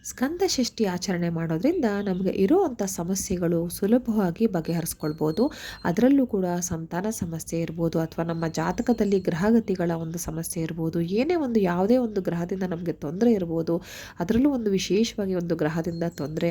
ಸ್ಕಂದ ಷಷ್ಠಿ ಆಚರಣೆ ಮಾಡೋದ್ರಿಂದ ನಮಗೆ ಇರುವಂಥ ಸಮಸ್ಯೆಗಳು ಸುಲಭವಾಗಿ ಬಗೆಹರಿಸ್ಕೊಳ್ಬೋದು. ಅದರಲ್ಲೂ ಕೂಡ ಸಂತಾನ ಸಮಸ್ಯೆ ಇರ್ಬೋದು ಅಥವಾ ನಮ್ಮ ಜಾತಕದಲ್ಲಿ ಗ್ರಹಗತಿಗಳ ಒಂದು ಸಮಸ್ಯೆ ಇರ್ಬೋದು, ಏನೇ ಒಂದು ಯಾವುದೇ ಒಂದು ಗ್ರಹದಿಂದ ನಮಗೆ ತೊಂದರೆ ಇರ್ಬೋದು. ಅದರಲ್ಲೂ ಒಂದು ವಿಶೇಷವಾಗಿ ಒಂದು ಗ್ರಹದಿಂದ ತೊಂದರೆ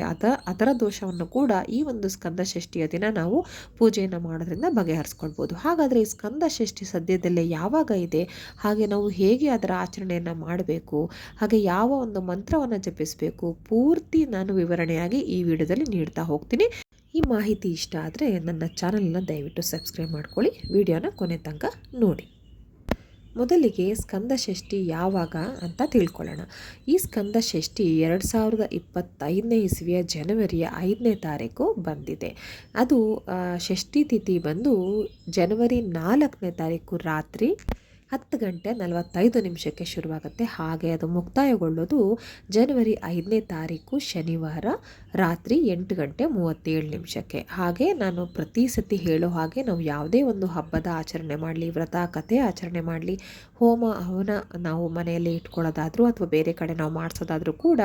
ಅದರ ದೋಷವನ್ನು ಕೂಡ ಈ ಒಂದು ಸ್ಕಂದ ಷಷ್ಠಿಯ ದಿನ ನಾವು ಪೂಜೆಯನ್ನು ಮಾಡೋದ್ರಿಂದ ಬಗೆಹರಿಸ್ಕೊಳ್ಬೋದು. ಹಾಗಾದರೆ ಈ ಸ್ಕಂದ ಷಷ್ಠಿ ಸದ್ಯದಲ್ಲೇ ಯಾವಾಗ ಇದೆ, ಹಾಗೆ ನಾವು ಹೇಗೆ ಅದರ ಆಚರಣೆಯನ್ನು ಮಾಡಬೇಕು, ಹಾಗೆ ಯಾವ ಒಂದು ಮಂತ್ರವನ್ನು ಜಪಿಸಬೇಕು, ಪೂರ್ತಿ ನಾನು ವಿವರಣೆಯಾಗಿ ಈ ವಿಡಿಯೋದಲ್ಲಿ ನೀಡ್ತಾ ಹೋಗ್ತೀನಿ. ಈ ಮಾಹಿತಿ ಇಷ್ಟ ಆದರೆ ನನ್ನ ಚಾನಲ್ನ ದಯವಿಟ್ಟು ಸಬ್ಸ್ಕ್ರೈಬ್ ಮಾಡ್ಕೊಳ್ಳಿ, ವಿಡಿಯೋನ ಕೊನೆ ತನಕ ನೋಡಿ. ಮೊದಲಿಗೆ ಸ್ಕಂದ ಷಷ್ಠಿ ಯಾವಾಗ ಅಂತ ತಿಳ್ಕೊಳ್ಳೋಣ. ಈ ಸ್ಕಂದ ಷಷ್ಠಿ 2025ನೇ ಇಸ್ವಿಯ ಜನವರಿಯ 5ನೇ ತಾರೀಕು ಬಂದಿದೆ. ಅದು ಷಷ್ಠಿ ತಿಥಿ ಬಂದು ಜನವರಿ 4ನೇ ತಾರೀಕು ರಾತ್ರಿ 10:45 ಶುರುವಾಗುತ್ತೆ. ಹಾಗೆ ಅದು ಮುಕ್ತಾಯಗೊಳ್ಳೋದು ಜನವರಿ 5ನೇ ತಾರೀಕು ಶನಿವಾರ ರಾತ್ರಿ 8:37. ಹಾಗೆ ನಾನು ಪ್ರತಿ ಸತಿ ಹೇಳೋ ಹಾಗೆ ನಾವು ಯಾವುದೇ ಒಂದು ಹಬ್ಬದ ಆಚರಣೆ ಮಾಡಲಿ, ವ್ರತ ಕಥೆ ಆಚರಣೆ ಮಾಡಲಿ, ಹೋಮ ಹವನ ನಾವು ಮನೆಯಲ್ಲಿ ಇಟ್ಕೊಳ್ಳೋದಾದರೂ ಅಥವಾ ಬೇರೆ ಕಡೆ ನಾವು ಮಾಡಿಸೋದಾದರೂ ಕೂಡ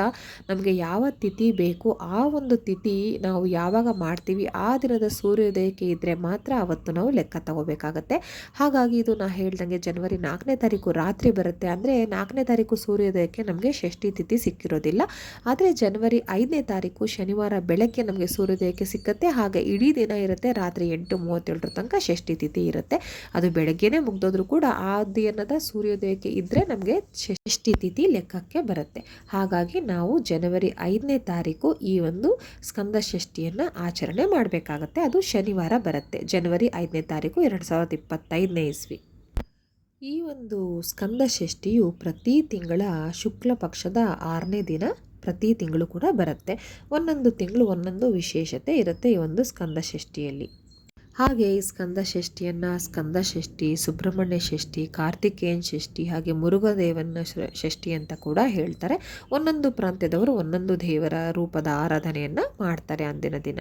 ನಮಗೆ ಯಾವ ತಿಥಿ ಬೇಕು ಆ ಒಂದು ತಿಥಿ ನಾವು ಯಾವಾಗ ಮಾಡ್ತೀವಿ ಆ ದಿನದ ಸೂರ್ಯೋದಯಕ್ಕೆ ಇದ್ದರೆ ಮಾತ್ರ ಅವತ್ತು ನಾವು ಲೆಕ್ಕ ತಗೋಬೇಕಾಗತ್ತೆ. ಹಾಗಾಗಿ ಇದು ನಾ ಹೇಳ್ದಂಗೆ ಜನವರಿ 4ನೇ ತಾರೀಕು ರಾತ್ರಿ ಬರುತ್ತೆ. ಅಂದರೆ 4ನೇ ತಾರೀಕು ಸೂರ್ಯೋದಯಕ್ಕೆ ನಮಗೆ ಷಷ್ಠಿ ತಿಥಿ ಸಿಕ್ಕಿರೋದಿಲ್ಲ. ಆದರೆ ಜನವರಿ 5ನೇ ತಾರೀಕು ಶನಿವಾರ ಬೆಳಗ್ಗೆ ನಮಗೆ ಸೂರ್ಯೋದಯಕ್ಕೆ ಸಿಕ್ಕತ್ತೆ. ಹಾಗೆ ಇಡೀ ದಿನ ಇರುತ್ತೆ, ರಾತ್ರಿ 8:37 ತನಕ ಷಷ್ಠಿ ತಿಥಿ ಇರುತ್ತೆ. ಅದು ಬೆಳಗ್ಗೆನೇ ಮುಗ್ದೋದ್ರೂ ಕೂಡ ಆ ದಿನದ ಸೂರ್ಯೋದಯಕ್ಕೆ ಇದ್ದರೆ ನಮಗೆ ಷಷ್ಠಿ ತಿಥಿ ಲೆಕ್ಕಕ್ಕೆ ಬರುತ್ತೆ. ಹಾಗಾಗಿ ನಾವು ಜನವರಿ 5ನೇ ತಾರೀಕು ಈ ಒಂದು ಸ್ಕಂದ ಷಷ್ಠಿಯನ್ನು ಆಚರಣೆ ಮಾಡಬೇಕಾಗತ್ತೆ. ಅದು ಶನಿವಾರ ಬರುತ್ತೆ, ಜನವರಿ 5ನೇ ತಾರೀಕು 2025ನೇ ಇಸ್ವಿ. ಈ ಒಂದು ಸ್ಕಂದ ಷಷ್ಠಿಯು ಪ್ರತಿ ತಿಂಗಳ ಶುಕ್ಲ ಪಕ್ಷದ 6ನೇ ದಿನ ಪ್ರತಿ ತಿಂಗಳು ಕೂಡ ಬರುತ್ತೆ. ಒಂದೊಂದು ತಿಂಗಳು ಒಂದೊಂದು ವಿಶೇಷತೆ ಇರುತ್ತೆ ಈ ಒಂದು ಸ್ಕಂದ ಷಷ್ಠಿಯಲ್ಲಿ. ಹಾಗೆ ಈ ಸ್ಕಂದ ಷಷ್ಠಿಯನ್ನು ಸ್ಕಂದ ಷಷ್ಠಿ, ಸುಬ್ರಹ್ಮಣ್ಯ ಷಷ್ಠಿ, ಕಾರ್ತಿಕೇಯನ್ ಷಷ್ಠಿ, ಹಾಗೆ ಮುರುಘದೇವನ ಷಷ್ಠಿ ಅಂತ ಕೂಡ ಹೇಳ್ತಾರೆ. ಒಂದೊಂದು ಪ್ರಾಂತ್ಯದವರು ಒಂದೊಂದು ದೇವರ ರೂಪದ ಆರಾಧನೆಯನ್ನು ಮಾಡ್ತಾರೆ ಅಂದಿನ ದಿನ.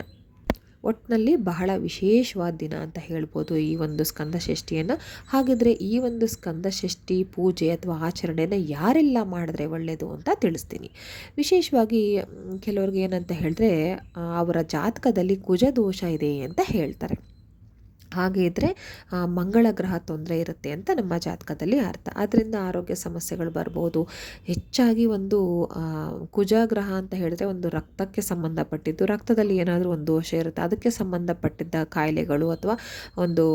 ಒಟ್ಟಿನಲ್ಲಿ ಬಹಳ ವಿಶೇಷವಾದ ದಿನ ಅಂತ ಹೇಳ್ಬೋದು ಈ ಒಂದು ಸ್ಕಂದ ಷಷ್ಠಿಯನ್ನು. ಹಾಗಿದ್ರೆ ಈ ಒಂದು ಸ್ಕಂದ ಷಷ್ಠಿ ಪೂಜೆ ಅಥವಾ ಆಚರಣೆನ ಯಾರೆಲ್ಲ ಮಾಡಿದ್ರೆ ಒಳ್ಳೆಯದು ಅಂತ ತಿಳಿಸ್ತೀನಿ. ವಿಶೇಷವಾಗಿ ಕೆಲವ್ರಿಗೆ ಏನಂತ ಹೇಳಿದ್ರೆ ಅವರ ಜಾತಕದಲ್ಲಿ ಕುಜ ದೋಷ ಇದೆ ಅಂತ ಹೇಳ್ತಾರೆ. ಹಾಗೆ ಇದ್ದರೆ ಮಂಗಳ ಗ್ರಹ ತೊಂದರೆ ಇರುತ್ತೆ ಅಂತ ನಮ್ಮ ಜಾತಕದಲ್ಲಿ ಅರ್ಥ. ಅದರಿಂದ ಆರೋಗ್ಯ ಸಮಸ್ಯೆಗಳು ಬರ್ಬೋದು. ಹೆಚ್ಚಾಗಿ ಒಂದು ಕುಜಗ್ರಹ ಅಂತ ಹೇಳಿದ್ರೆ ಒಂದು ರಕ್ತಕ್ಕೆ ಸಂಬಂಧಪಟ್ಟಿದ್ದು, ರಕ್ತದಲ್ಲಿ ಏನಾದರೂ ಒಂದು ದೋಷ ಇರುತ್ತೆ, ಅದಕ್ಕೆ ಸಂಬಂಧಪಟ್ಟಿದ್ದ ಕಾಯಿಲೆಗಳು ಅಥವಾ ಒಂದು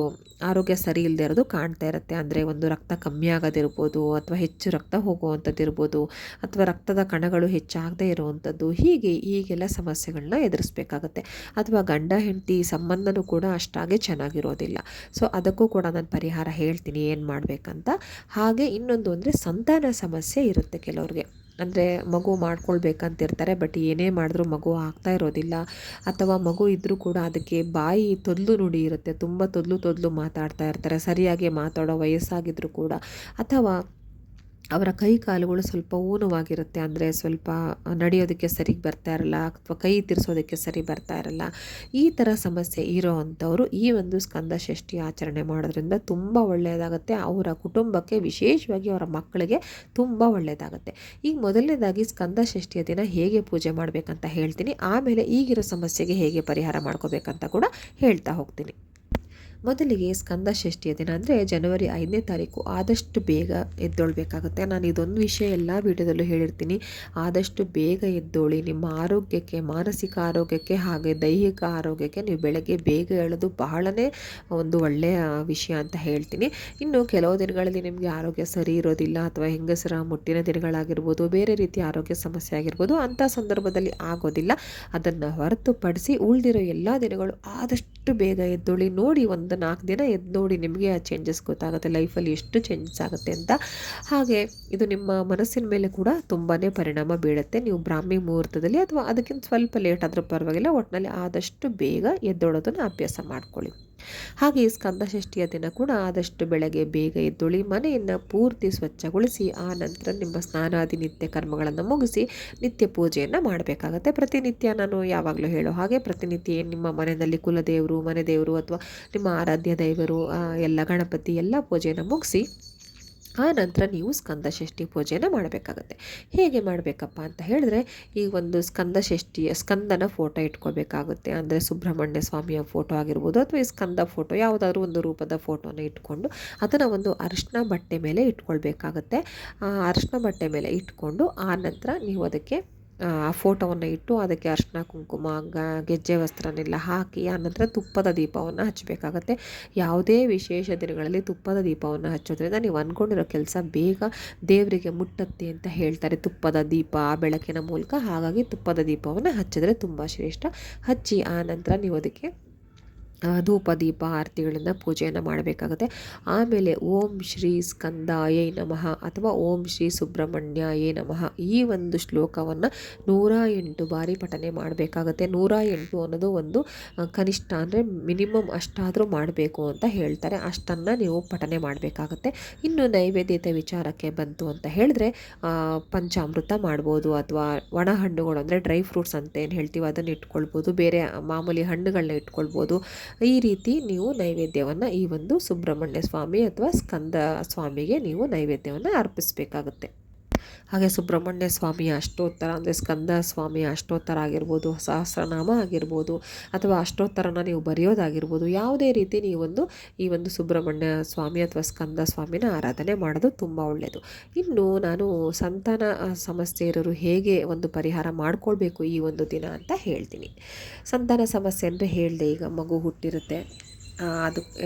ಆರೋಗ್ಯ ಸರಿ ಇಲ್ಲದೆ ಇರೋದು ಕಾಣ್ತಾ ಇರುತ್ತೆ. ಅಂದರೆ ಒಂದು ರಕ್ತ ಕಮ್ಮಿ ಆಗೋದಿರ್ಬೋದು, ಅಥವಾ ಹೆಚ್ಚು ರಕ್ತ ಹೋಗುವಂಥದ್ದು ಇರ್ಬೋದು, ಅಥವಾ ರಕ್ತದ ಕಣಗಳು ಹೆಚ್ಚಾಗದೇ ಇರುವಂಥದ್ದು, ಹೀಗೆಲ್ಲ ಸಮಸ್ಯೆಗಳನ್ನ ಎದುರಿಸ್ಬೇಕಾಗತ್ತೆ. ಅಥವಾ ಗಂಡ ಹೆಂಡತಿ ಸಂಬಂಧನೂ ಕೂಡ ಅಷ್ಟಾಗೆ ಚೆನ್ನಾಗಿರೋದಿಲ್ಲ. ಸೊ ಅದಕ್ಕೂ ಕೂಡ ನಾನು ಪರಿಹಾರ ಹೇಳ್ತೀನಿ ಏನು ಮಾಡಬೇಕಂತ. ಹಾಗೆ ಇನ್ನೊಂದು ಅಂದರೆ ಸಂತಾನ ಸಮಸ್ಯೆ ಇರುತ್ತೆ ಕೆಲವ್ರಿಗೆ. ಅಂದರೆ ಮಗು ಮಾಡ್ಕೊಳ್ಬೇಕಂತಿರ್ತಾರೆ, ಬಟ್ ಏನೇ ಮಾಡಿದ್ರೂ ಮಗು ಆಗ್ತಾ ಇರೋದಿಲ್ಲ. ಅಥವಾ ಮಗು ಇದ್ದರೂ ಕೂಡ ಅದಕ್ಕೆ ಬಾಯಿ ತೊದಲು ನುಡಿ ಇರುತ್ತೆ, ತುಂಬ ತೊದಲು ಮಾತಾಡ್ತಾ ಇರ್ತಾರೆ, ಸರಿಯಾಗಿ ಮಾತಾಡೋ ವಯಸ್ಸಾಗಿದ್ದರೂ ಕೂಡ. ಅಥವಾ ಅವರ ಕೈ ಕಾಲುಗಳು ಸ್ವಲ್ಪ ಊನವಾಗಿರುತ್ತೆ, ಅಂದರೆ ಸ್ವಲ್ಪ ನಡೆಯೋದಕ್ಕೆ ಸರಿಗೆ ಬರ್ತಾ ಇರಲ್ಲ, ಅಥವಾ ಕೈ ತಿರ್ಸೋದಕ್ಕೆ ಸರಿ ಬರ್ತಾ ಇರಲ್ಲ. ಈ ಥರ ಸಮಸ್ಯೆ ಇರೋ ಅಂಥವರು ಈ ಒಂದು ಸ್ಕಂದ ಷಷ್ಠಿ ಆಚರಣೆ ಮಾಡೋದ್ರಿಂದ ತುಂಬ ಒಳ್ಳೆಯದಾಗುತ್ತೆ. ಅವರ ಕುಟುಂಬಕ್ಕೆ, ವಿಶೇಷವಾಗಿ ಅವರ ಮಕ್ಕಳಿಗೆ ತುಂಬ ಒಳ್ಳೆಯದಾಗುತ್ತೆ. ಈಗ ಮೊದಲನೇದಾಗಿ ಸ್ಕಂದ ಷಷ್ಠಿಯ ದಿನ ಹೇಗೆ ಪೂಜೆ ಮಾಡಬೇಕಂತ ಹೇಳ್ತೀನಿ. ಆಮೇಲೆ ಈಗಿರೋ ಸಮಸ್ಯೆಗೆ ಹೇಗೆ ಪರಿಹಾರ ಮಾಡ್ಕೋಬೇಕಂತ ಕೂಡ ಹೇಳ್ತಾ ಹೋಗ್ತೀನಿ. ಮೊದಲಿಗೆ ಸ್ಕಂದ ಷಷ್ಠಿಯ ದಿನ ಅಂದರೆ ಜನವರಿ 5ನೇ ತಾರೀಕು ಆದಷ್ಟು ಬೇಗ ಎದ್ದೊಳ್ಬೇಕಾಗುತ್ತೆ. ನಾನು ಇದೊಂದು ವಿಷಯ ಎಲ್ಲ ವಿಡಿಯೋದಲ್ಲೂ ಹೇಳಿರ್ತೀನಿ. ಆದಷ್ಟು ಬೇಗ ಎದ್ದೋಳಿ. ನಿಮ್ಮ ಆರೋಗ್ಯಕ್ಕೆ, ಮಾನಸಿಕ ಆರೋಗ್ಯಕ್ಕೆ ಹಾಗೆ ದೈಹಿಕ ಆರೋಗ್ಯಕ್ಕೆ ನೀವು ಬೆಳಗ್ಗೆ ಬೇಗ ಏಳೋದು ಬಹಳನೇ ಒಂದು ಒಳ್ಳೆಯ ವಿಷಯ ಅಂತ ಹೇಳ್ತೀನಿ. ಇನ್ನು ಕೆಲವು ದಿನಗಳಲ್ಲಿ ನಿಮಗೆ ಆರೋಗ್ಯ ಸರಿ ಇರೋದಿಲ್ಲ, ಅಥವಾ ಹೆಂಗಸರ ಮುಟ್ಟಿನ ದಿನಗಳಾಗಿರ್ಬೋದು, ಬೇರೆ ರೀತಿಯ ಆರೋಗ್ಯ ಸಮಸ್ಯೆ ಆಗಿರ್ಬೋದು, ಅಂಥ ಸಂದರ್ಭದಲ್ಲಿ ಆಗೋದಿಲ್ಲ. ಅದನ್ನು ಹೊರತುಪಡಿಸಿ ಉಳಿದಿರೋ ಎಲ್ಲ ದಿನಗಳು ಆದಷ್ಟು ಬೇಗ ಎದ್ದೋಳಿ. ನೋಡಿ, ಒಂದು 4 ದಿನ ಎದ್ದು ನೋಡಿ, ನಿಮಗೆ ಆ ಚೇಂಜಸ್ ಗೊತ್ತಾಗುತ್ತೆ, ಲೈಫಲ್ಲಿ ಎಷ್ಟು ಚೇಂಜಸ್ ಆಗುತ್ತೆ ಅಂತ. ಹಾಗೆ ಇದು ನಿಮ್ಮ ಮನಸ್ಸಿನ ಮೇಲೆ ಕೂಡ ತುಂಬಾ ಪರಿಣಾಮ ಬೀಳುತ್ತೆ. ನೀವು ಬ್ರಾಹ್ಮಿ ಮುಹೂರ್ತದಲ್ಲಿ ಅಥವಾ ಅದಕ್ಕಿಂತ ಸ್ವಲ್ಪ ಲೇಟ್ ಆದರೂ ಪರವಾಗಿಲ್ಲ, ಒಟ್ಟಿನಲ್ಲಿ ಆದಷ್ಟು ಬೇಗ ಎದ್ದೋಳೋದನ್ನು ಅಭ್ಯಾಸ ಮಾಡ್ಕೊಳ್ಳಿ. ಹಾಗೆ ಸ್ಕಂದ ಷಷ್ಠಿಯ ದಿನ ಕೂಡ ಆದಷ್ಟು ಬೆಳಗ್ಗೆ ಬೇಗ ಎದ್ದೊಳಿ, ಮನೆಯನ್ನು ಪೂರ್ತಿ ಸ್ವಚ್ಛಗೊಳಿಸಿ, ಆ ನಂತರ ನಿಮ್ಮ ಸ್ನಾನಾದಿ ನಿತ್ಯ ಕರ್ಮಗಳನ್ನು ಮುಗಿಸಿ ನಿತ್ಯ ಪೂಜೆಯನ್ನು ಮಾಡಬೇಕಾಗತ್ತೆ. ಪ್ರತಿನಿತ್ಯ ನಾನು ಯಾವಾಗಲೂ ಹೇಳೋ ಹಾಗೆ ಪ್ರತಿನಿತ್ಯ ನಿಮ್ಮ ಮನೆಯಲ್ಲಿ ಕುಲದೇವರು, ಮನೆ ದೇವರು ಅಥವಾ ನಿಮ್ಮ ಆರಾಧ್ಯ ದೈವರು ಎಲ್ಲ ಗಣಪತಿ ಎಲ್ಲ ಪೂಜೆಯನ್ನು ಮುಗಿಸಿ ಆ ನಂತರ ನೀವು ಸ್ಕಂದ ಷಷ್ಠಿ ಪೂಜೆಯನ್ನು ಮಾಡಬೇಕಾಗತ್ತೆ. ಹೇಗೆ ಮಾಡಬೇಕಪ್ಪ ಅಂತ ಹೇಳಿದ್ರೆ, ಈ ಒಂದು ಸ್ಕಂದನ ಫೋಟೋ ಇಟ್ಕೋಬೇಕಾಗುತ್ತೆ. ಅಂದರೆ ಸುಬ್ರಹ್ಮಣ್ಯ ಸ್ವಾಮಿಯ ಫೋಟೋ ಆಗಿರ್ಬೋದು ಅಥವಾ ಈ ಸ್ಕಂದ ಫೋಟೋ ಯಾವುದಾದ್ರೂ ಒಂದು ರೂಪದ ಫೋಟೋನ ಇಟ್ಕೊಂಡು ಅದನ್ನು ಒಂದು ಅರಿಶಿನ ಬಟ್ಟೆ ಮೇಲೆ ಇಟ್ಕೊಳ್ಬೇಕಾಗತ್ತೆ. ಅರಿಶಿನ ಬಟ್ಟೆ ಮೇಲೆ ಇಟ್ಕೊಂಡು ಆ ನಂತರ ನೀವು ಅದಕ್ಕೆ ಆ ಫೋಟೋವನ್ನು ಇಟ್ಟು ಅದಕ್ಕೆ ಅರಿಶಿನ ಕುಂಕುಮ ಗೆಜ್ಜೆ ವಸ್ತ್ರನೆಲ್ಲ ಹಾಕಿ ಆನಂತರ ತುಪ್ಪದ ದೀಪವನ್ನು ಹಚ್ಚಬೇಕಾಗತ್ತೆ. ಯಾವುದೇ ವಿಶೇಷ ದಿನಗಳಲ್ಲಿ ತುಪ್ಪದ ದೀಪವನ್ನು ಹಚ್ಚೋದ್ರಿಂದ ನೀವು ಅಂದ್ಕೊಂಡಿರೋ ಕೆಲಸ ಬೇಗ ದೇವರಿಗೆ ಮುಟ್ಟತ್ತೆ ಅಂತ ಹೇಳ್ತಾರೆ, ತುಪ್ಪದ ದೀಪ ಬೆಳಕಿನ ಮೂಲಕ. ಹಾಗಾಗಿ ತುಪ್ಪದ ದೀಪವನ್ನು ಹಚ್ಚಿದ್ರೆ ತುಂಬ ಶ್ರೇಷ್ಠ. ಹಚ್ಚಿ ಆ ನಂತರ ನೀವು ಅದಕ್ಕೆ ಧೂಪ ದೀಪ ಆರತಿಗಳಿಂದ ಪೂಜೆಯನ್ನು ಮಾಡಬೇಕಾಗುತ್ತೆ. ಆಮೇಲೆ ಓಂ ಶ್ರೀ ಸ್ಕಂದಾಯೈ ನಮಃ ಅಥವಾ ಓಂ ಶ್ರೀ ಸುಬ್ರಹ್ಮಣ್ಯಾಯೇ ನಮಃ ಈ ಒಂದು ಶ್ಲೋಕವನ್ನು 108 ಬಾರಿ ಪಠನೆ ಮಾಡಬೇಕಾಗುತ್ತೆ. 108 ಅನ್ನೋದು ಒಂದು ಕನಿಷ್ಠ, ಅಂದರೆ ಮಿನಿಮಮ್ ಅಷ್ಟಾದರೂ ಮಾಡಬೇಕು ಅಂತ ಹೇಳ್ತಾರೆ. ಅಷ್ಟನ್ನು ನೀವು ಪಠನೆ ಮಾಡಬೇಕಾಗತ್ತೆ. ಇನ್ನು ನೈವೇದ್ಯತೆ ವಿಚಾರಕ್ಕೆ ಬಂತು ಅಂತ ಹೇಳಿದ್ರೆ ಪಂಚಾಮೃತ ಮಾಡ್ಬೋದು, ಅಥವಾ ಒಣ ಹಣ್ಣುಗಳು ಅಂದರೆ ಡ್ರೈ ಫ್ರೂಟ್ಸ್ ಅಂತ ಏನು ಹೇಳ್ತೀವಿ ಅದನ್ನು ಇಟ್ಕೊಳ್ಬೋದು, ಬೇರೆ ಮಾಮೂಲಿ ಹಣ್ಣುಗಳನ್ನ ಇಟ್ಕೊಳ್ಬೋದು. ಈ ರೀತಿ ನೀವು ನೈವೇದ್ಯವನ್ನು ಈ ಒಂದು ಸುಬ್ರಹ್ಮಣ್ಯ ಸ್ವಾಮಿ ಅಥವಾ ಸ್ಕಂದ ಸ್ವಾಮಿಗೆ ನೀವು ನೈವೇದ್ಯವನ್ನು ಅರ್ಪಿಸಬೇಕಾಗುತ್ತೆ. ಹಾಗೆ ಸುಬ್ರಹ್ಮಣ್ಯ ಸ್ವಾಮಿಯ ಅಷ್ಟೋತ್ತರ ಅಂದರೆ ಸ್ಕಂದ ಸ್ವಾಮಿಯ ಅಷ್ಟೋತ್ತರ ಆಗಿರ್ಬೋದು, ಸಹಸ್ರನಾಮ ಆಗಿರ್ಬೋದು, ಅಥವಾ ಅಷ್ಟೋತ್ತರನ ನೀವು ಬರೆಯೋದಾಗಿರ್ಬೋದು, ಯಾವುದೇ ರೀತಿ ಈ ಒಂದು ಸುಬ್ರಹ್ಮಣ್ಯ ಸ್ವಾಮಿ ಅಥವಾ ಸ್ಕಂದ ಸ್ವಾಮಿನ ಆರಾಧನೆ ಮಾಡೋದು ತುಂಬ ಒಳ್ಳೆಯದು. ಇನ್ನು ನಾನು ಸಂತಾನ ಸಮಸ್ಯೆ ಇರೋರು ಹೇಗೆ ಒಂದು ಪರಿಹಾರ ಮಾಡ್ಕೊಳ್ಬೇಕು ಈ ಒಂದು ದಿನ ಅಂತ ಹೇಳ್ತೀನಿ. ಸಂತಾನ ಸಮಸ್ಯೆ ಅಂದರೆ ಹೇಳಿದೆ, ಈಗ ಮಗು ಹುಟ್ಟಿರುತ್ತೆ, ಅದು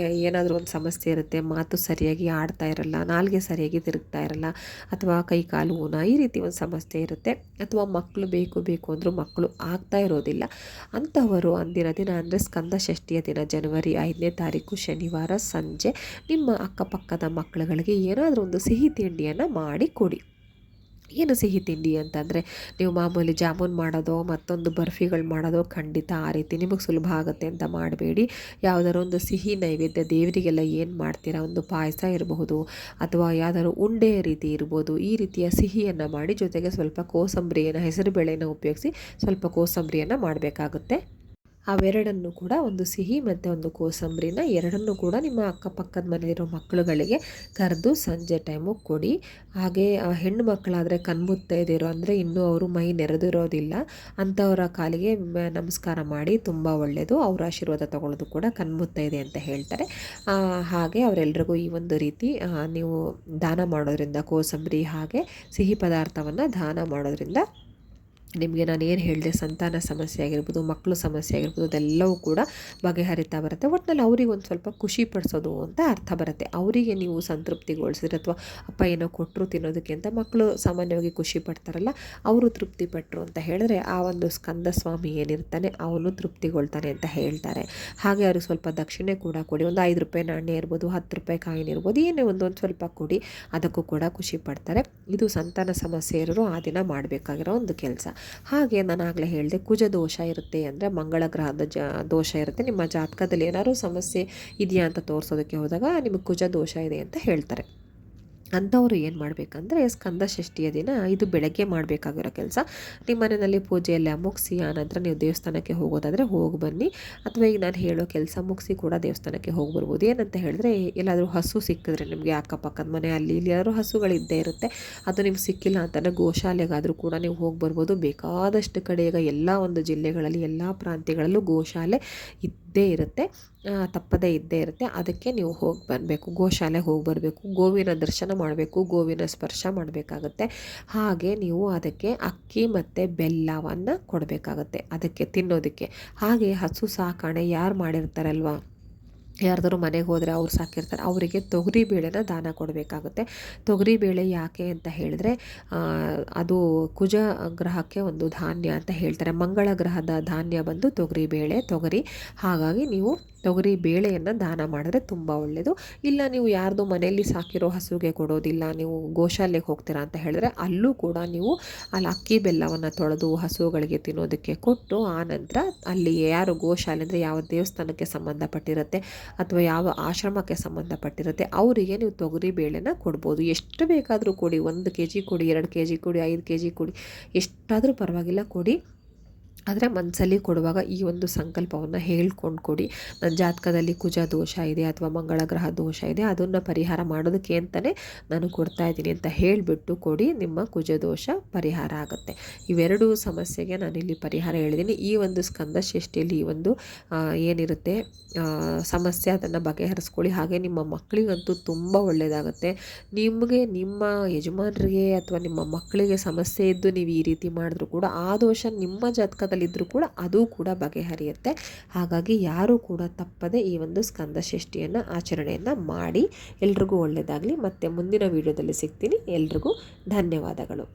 ಏನಾದರೂ ಒಂದು ಸಮಸ್ಯೆ ಇರುತ್ತೆ, ಮಾತು ಸರಿಯಾಗಿ ಆಡ್ತಾ ಇರಲ್ಲ, ನಾಲಿಗೆ ಸರಿಯಾಗಿ ತಿರುಗ್ತಾ ಇರಲ್ಲ, ಅಥವಾ ಕೈ ಕಾಲು ಊನ ಈ ರೀತಿ ಒಂದು ಸಮಸ್ಯೆ ಇರುತ್ತೆ, ಅಥವಾ ಮಕ್ಕಳು ಬೇಕು ಬೇಕು ಅಂದರೂ ಮಕ್ಕಳು ಆಗ್ತಾ ಇರೋದಿಲ್ಲ. ಅಂಥವರು ಅಂದಿನ ದಿನ ಅಂದರೆ ಸ್ಕಂದ ಷಷ್ಠಿಯ ದಿನ ಜನವರಿ 5ನೇ ತಾರೀಕು ಶನಿವಾರ ಸಂಜೆ ನಿಮ್ಮ ಅಕ್ಕಪಕ್ಕದ ಮಕ್ಕಳುಗಳಿಗೆ ಏನಾದರೂ ಒಂದು ಸಿಹಿ ತಿಂಡಿಯನ್ನು ಮಾಡಿ ಕೊಡಿ. ಏನು ಸಿಹಿ ತಿಂಡಿ ಅಂತಂದರೆ, ನೀವು ಮಾಮೂಲಿ ಜಾಮೂನ್ ಮಾಡೋದೋ ಮತ್ತೊಂದು ಬರ್ಫಿಗಳು ಮಾಡೋದೋ ಖಂಡಿತ ಆ ರೀತಿ ನಿಮಗೆ ಸುಲಭ ಆಗುತ್ತೆ ಅಂತ ಮಾಡಬೇಡಿ. ಯಾವುದಾದ್ರು ಒಂದು ಸಿಹಿ ನೈವೇದ್ಯ ದೇವರಿಗೆಲ್ಲ ಏನು ಮಾಡ್ತೀರಾ, ಒಂದು ಪಾಯಸ ಇರಬಹುದು ಅಥವಾ ಯಾವುದಾದ್ರು ಉಂಡೆ ರೀತಿ ಇರ್ಬೋದು, ಈ ರೀತಿಯ ಸಿಹಿಯನ್ನು ಮಾಡಿ ಜೊತೆಗೆ ಸ್ವಲ್ಪ ಕೋಸಂಬರಿಯನ್ನು, ಹೆಸರುಬೇಳೆನ ಉಪಯೋಗಿಸಿ ಸ್ವಲ್ಪ ಕೋಸಂಬರಿಯನ್ನು ಮಾಡಬೇಕಾಗುತ್ತೆ. ಅವೆರಡನ್ನು ಕೂಡ, ಒಂದು ಸಿಹಿ ಮತ್ತು ಒಂದು ಕೋಸಂಬರಿನ ಎರಡನ್ನೂ ಕೂಡ ನಿಮ್ಮ ಅಕ್ಕಪಕ್ಕದ ಮನೆಯಲ್ಲಿರೋ ಮಕ್ಕಳುಗಳಿಗೆ ಕರೆದು ಸಂಜೆ ಟೈಮು ಕೊಡಿ. ಹಾಗೆ ಹೆಣ್ಣು ಮಕ್ಕಳಾದರೆ ಕಣ್ಮುತ್ತೈದಿರೋ ಅಂದರೆ ಇನ್ನೂ ಅವರು ಮೈ ನೆರೆದಿರೋದಿಲ್ಲ ಅಂಥವರ ಕಾಲಿಗೆ ನಮಸ್ಕಾರ ಮಾಡಿ, ತುಂಬ ಒಳ್ಳೆಯದು. ಅವರ ಆಶೀರ್ವಾದ ತಗೊಳ್ಳೋದು ಕೂಡ ಕಣ್ಮುತ್ತೈದೆ ಅಂತ ಹೇಳ್ತಾರೆ. ಹಾಗೆ ಅವರೆಲ್ಲರಿಗೂ ಈ ಒಂದು ರೀತಿ ನೀವು ದಾನ ಮಾಡೋದ್ರಿಂದ, ಕೋಸಂಬರಿ ಹಾಗೆ ಸಿಹಿ ಪದಾರ್ಥವನ್ನು ದಾನ ಮಾಡೋದ್ರಿಂದ ನಿಮಗೆ ನಾನು ಏನು ಹೇಳಿದೆ, ಸಂತಾನ ಸಮಸ್ಯೆ ಆಗಿರ್ಬೋದು, ಮಕ್ಕಳು ಸಮಸ್ಯೆ ಆಗಿರ್ಬೋದು, ಅದೆಲ್ಲವೂ ಕೂಡ ಬಗೆಹರಿತಾ ಬರುತ್ತೆ. ಒಟ್ಟಿನಲ್ಲಿ ಅವ್ರಿಗೆ ಒಂದು ಸ್ವಲ್ಪ ಖುಷಿ ಪಡಿಸೋದು ಅಂತ ಅರ್ಥ ಬರುತ್ತೆ. ಅವರಿಗೆ ನೀವು ಸಂತೃಪ್ತಿಗೊಳಿಸಿದ್ರೆ, ಅಥವಾ ಅಪ್ಪ ಏನೋ ಕೊಟ್ಟರು ತಿನ್ನೋದಕ್ಕೆ ಅಂತ ಮಕ್ಕಳು ಸಾಮಾನ್ಯವಾಗಿ ಖುಷಿ ಪಡ್ತಾರಲ್ಲ, ಅವರು ತೃಪ್ತಿ ಪಟ್ಟರು ಅಂತ ಹೇಳಿದ್ರೆ ಆ ಒಂದು ಸ್ಕಂದ ಸ್ವಾಮಿ ಏನಿರ್ತಾನೆ ಅವನು ತೃಪ್ತಿಗೊಳ್ತಾನೆ ಅಂತ ಹೇಳ್ತಾರೆ. ಹಾಗೆ ಅವ್ರಿಗೆ ಸ್ವಲ್ಪ ದಕ್ಷಿಣೆ ಕೂಡ ಕೊಡಿ, ಒಂದು 5 ರೂಪಾಯಿ ನಾಣ್ಯ ಇರ್ಬೋದು, 10 ರೂಪಾಯಿ ಕಾಯಿನ್ ಇರ್ಬೋದು, ಏನೇ ಒಂದು ಸ್ವಲ್ಪ ಕೊಡಿ, ಅದಕ್ಕೂ ಕೂಡ ಖುಷಿ ಪಡ್ತಾರೆ. ಇದು ಸಂತಾನ ಸಮಸ್ಯೆ ಇರೋರು ಆ ದಿನ ಮಾಡಬೇಕಾಗಿರೋ ಒಂದು ಕೆಲಸ. ಹಾಗೆ ನಾನು ಆಗಲೇ ಹೇಳಿದೆ, ಕುಜ ದೋಷ ಇರುತ್ತೆ ಅಂದರೆ ಮಂಗಳ ಗ್ರಹದ ದೋಷ ಇರುತ್ತೆ. ನಿಮ್ಮ ಜಾತಕದಲ್ಲಿ ಏನಾದರೂ ಸಮಸ್ಯೆ ಇದೆಯಾ ಅಂತ ತೋರಿಸೋದಕ್ಕೆ ಹೋದಾಗ ನಿಮಗೆ ಕುಜ ದೋಷ ಇದೆ ಅಂತ ಹೇಳ್ತಾರೆ. ಅಂಥವರು ಏನು ಮಾಡಬೇಕಂದ್ರೆ ಸ್ಕಂದ ಷಷ್ಠಿಯ ದಿನ ಇದು ಬೆಳಗ್ಗೆ ಮಾಡಬೇಕಾಗಿರೋ ಕೆಲಸ. ನಿಮ್ಮ ಮನೆಯಲ್ಲಿ ಪೂಜೆಯೆಲ್ಲ ಮುಗಿಸಿ ಆನಂತರ ನೀವು ದೇವಸ್ಥಾನಕ್ಕೆ ಹೋಗೋದಾದರೆ ಹೋಗಿ ಬನ್ನಿ, ಅಥವಾ ಈಗ ನಾನು ಹೇಳೋ ಕೆಲಸ ಮುಗಿಸಿ ಕೂಡ ದೇವಸ್ಥಾನಕ್ಕೆ ಹೋಗಿ ಬರ್ಬೋದು. ಏನಂತ ಹೇಳಿದ್ರೆ, ಎಲ್ಲಾದರೂ ಹಸು ಸಿಕ್ಕಿದ್ರೆ ನಿಮಗೆ ಅಕ್ಕಪಕ್ಕದ ಮನೆ ಅಲ್ಲಿ ಇಲ್ಲಿ ಯಾರು ಹಸುಗಳಿದ್ದೇ ಇರುತ್ತೆ, ಅದು ನಿಮ್ಗೆ ಸಿಕ್ಕಿಲ್ಲ ಅಂತಂದರೆ ಗೋಶಾಲೆಗಾದರೂ ಕೂಡ ನೀವು ಹೋಗಿ ಬರ್ಬೋದು. ಬೇಕಾದಷ್ಟು ಕಡೆ ಈಗ ಎಲ್ಲ ಒಂದು ಜಿಲ್ಲೆಗಳಲ್ಲಿ ಎಲ್ಲ ಪ್ರಾಂತ್ಯಗಳಲ್ಲೂ ಗೋಶಾಲೆ ಇದ್ದೇ ಇರುತ್ತೆ, ತಪ್ಪದೇ ಇದ್ದೇ ಇರುತ್ತೆ. ಅದಕ್ಕೆ ನೀವು ಹೋಗಿ ಬರಬೇಕು, ಗೋಶಾಲೆಗೆ ಹೋಗಿ ಬರಬೇಕು, ಗೋವಿನ ದರ್ಶನ ಮಾಡಬೇಕು, ಗೋವಿನ ಸ್ಪರ್ಶ ಮಾಡಬೇಕಾಗತ್ತೆ. ಹಾಗೆ ನೀವು ಅದಕ್ಕೆ ಅಕ್ಕಿ ಮತ್ತು ಬೆಲ್ಲವನ್ನು ಕೊಡಬೇಕಾಗತ್ತೆ ಅದಕ್ಕೆ ತಿನ್ನೋದಕ್ಕೆ. ಹಾಗೆ ಹಸು ಸಾಕಣೆ ಯಾರು ಮಾಡಿರ್ತಾರಲ್ವ, ಯಾರ್ದಾರು ಮನೆಗೆ ಹೋದರೆ ಅವ್ರು ಸಾಕಿರ್ತಾರೆ, ಅವರಿಗೆ ತೊಗರಿಬೇಳೆನ ದಾನ ಕೊಡಬೇಕಾಗುತ್ತೆ. ತೊಗರಿಬೇಳೆ ಯಾಕೆ ಅಂತ ಹೇಳಿದ್ರೆ, ಅದು ಕುಜ ಗ್ರಹಕ್ಕೆ ಒಂದು ಧಾನ್ಯ ಅಂತ ಹೇಳ್ತಾರೆ. ಮಂಗಳ ಗ್ರಹದ ಧಾನ್ಯ ಬಂದು ತೊಗರಿಬೇಳೆ, ಹಾಗಾಗಿ ನೀವು ತೊಗರಿ ಬೇಳೆಯನ್ನು ದಾನ ಮಾಡಿದ್ರೆ ತುಂಬ ಒಳ್ಳೆಯದು. ಇಲ್ಲ ನೀವು ಯಾರ್ದು ಮನೆಯಲ್ಲಿ ಸಾಕಿರೋ ಹಸುಗೆ ಕೊಡೋದಿಲ್ಲ, ನೀವು ಗೋಶಾಲೆಗೆ ಹೋಗ್ತೀರಾ ಅಂತ ಹೇಳಿದ್ರೆ ಅಲ್ಲೂ ಕೂಡ ನೀವು ಅಲ್ಲಿ ಅಕ್ಕಿ ಬೆಲ್ಲವನ್ನು ತೊಳೆದು ಹಸುಗಳಿಗೆ ತಿನ್ನೋದಕ್ಕೆ ಕೊಟ್ಟು, ಆ ನಂತರ ಅಲ್ಲಿ ಯಾರು ಗೋಶಾಲೆ ಅಂದರೆ ಯಾವ ದೇವಸ್ಥಾನಕ್ಕೆ ಸಂಬಂಧಪಟ್ಟಿರುತ್ತೆ ಅಥವಾ ಯಾವ ಆಶ್ರಮಕ್ಕೆ ಸಂಬಂಧಪಟ್ಟಿರುತ್ತೆ ಅವರಿಗೆ ನೀವು ತೊಗರಿ ಬೇಳೆನ ಕೊಡ್ಬೋದು. ಎಷ್ಟು ಬೇಕಾದರೂ ಕೊಡಿ, 1 kg ಕೊಡಿ, 2 kg ಕೊಡಿ, 5 kg ಕೊಡಿ, ಎಷ್ಟಾದರೂ ಪರವಾಗಿಲ್ಲ ಕೊಡಿ. ಆದರೆ ಮನಸ್ಸಲ್ಲಿ ಕೊಡುವಾಗ ಈ ಒಂದು ಸಂಕಲ್ಪವನ್ನು ಹೇಳ್ಕೊಂಡು ಕೊಡಿ. ನನ್ನ ಜಾತಕದಲ್ಲಿ ಕುಜ ದೋಷ ಇದೆ ಅಥವಾ ಮಂಗಳ ಗ್ರಹ ದೋಷ ಇದೆ, ಅದನ್ನು ಪರಿಹಾರ ಮಾಡೋದಕ್ಕೆ ಅಂತಲೇ ನಾನು ಕೊಡ್ತಾ ಇದ್ದೀನಿ ಅಂತ ಹೇಳಿಬಿಟ್ಟು ಕೊಡಿ. ನಿಮ್ಮ ಕುಜ ದೋಷ ಪರಿಹಾರ ಆಗುತ್ತೆ. ಇವೆರಡೂ ಸಮಸ್ಯೆಗೆ ನಾನಿಲ್ಲಿ ಪರಿಹಾರ ಹೇಳಿದ್ದೀನಿ. ಈ ಒಂದು ಸ್ಕಂದ ಷಷ್ಠಿಯಲ್ಲಿ ಈ ಒಂದು ಏನಿರುತ್ತೆ ಸಮಸ್ಯೆ, ಅದನ್ನು ಬಗೆಹರಿಸ್ಕೊಳ್ಳಿ. ಹಾಗೆ ನಿಮ್ಮ ಮಕ್ಕಳಿಗಂತೂ ತುಂಬ ಒಳ್ಳೆಯದಾಗುತ್ತೆ. ನಿಮಗೆ ನಿಮ್ಮ ಯಜಮಾನರಿಗೆ ಅಥವಾ ನಿಮ್ಮ ಮಕ್ಕಳಿಗೆ ಸಮಸ್ಯೆ ಇದ್ದು ನೀವು ಈ ರೀತಿ ಮಾಡಿದ್ರೂ ಕೂಡ ಆ ದೋಷ ನಿಮ್ಮ ಜಾತಕದಲ್ಲಿದ್ದರೂ ಕೂಡ ಅದು ಕೂಡ ಬಗೆಹರಿಯುತ್ತೆ. ಹಾಗಾಗಿ ಯಾರೂ ಕೂಡ ತಪ್ಪದೆ ಈ ಒಂದು ಸ್ಕಂದ ಷಷ್ಠಿಯನ್ನು ಆಚರಣೆಯನ್ನು ಮಾಡಿ. ಎಲ್ರಿಗೂ ಒಳ್ಳೆಯದಾಗಲಿ. ಮತ್ತು ಮುಂದಿನ ವಿಡಿಯೋದಲ್ಲಿ ಸಿಗ್ತೀನಿ. ಎಲ್ರಿಗೂ ಧನ್ಯವಾದಗಳು.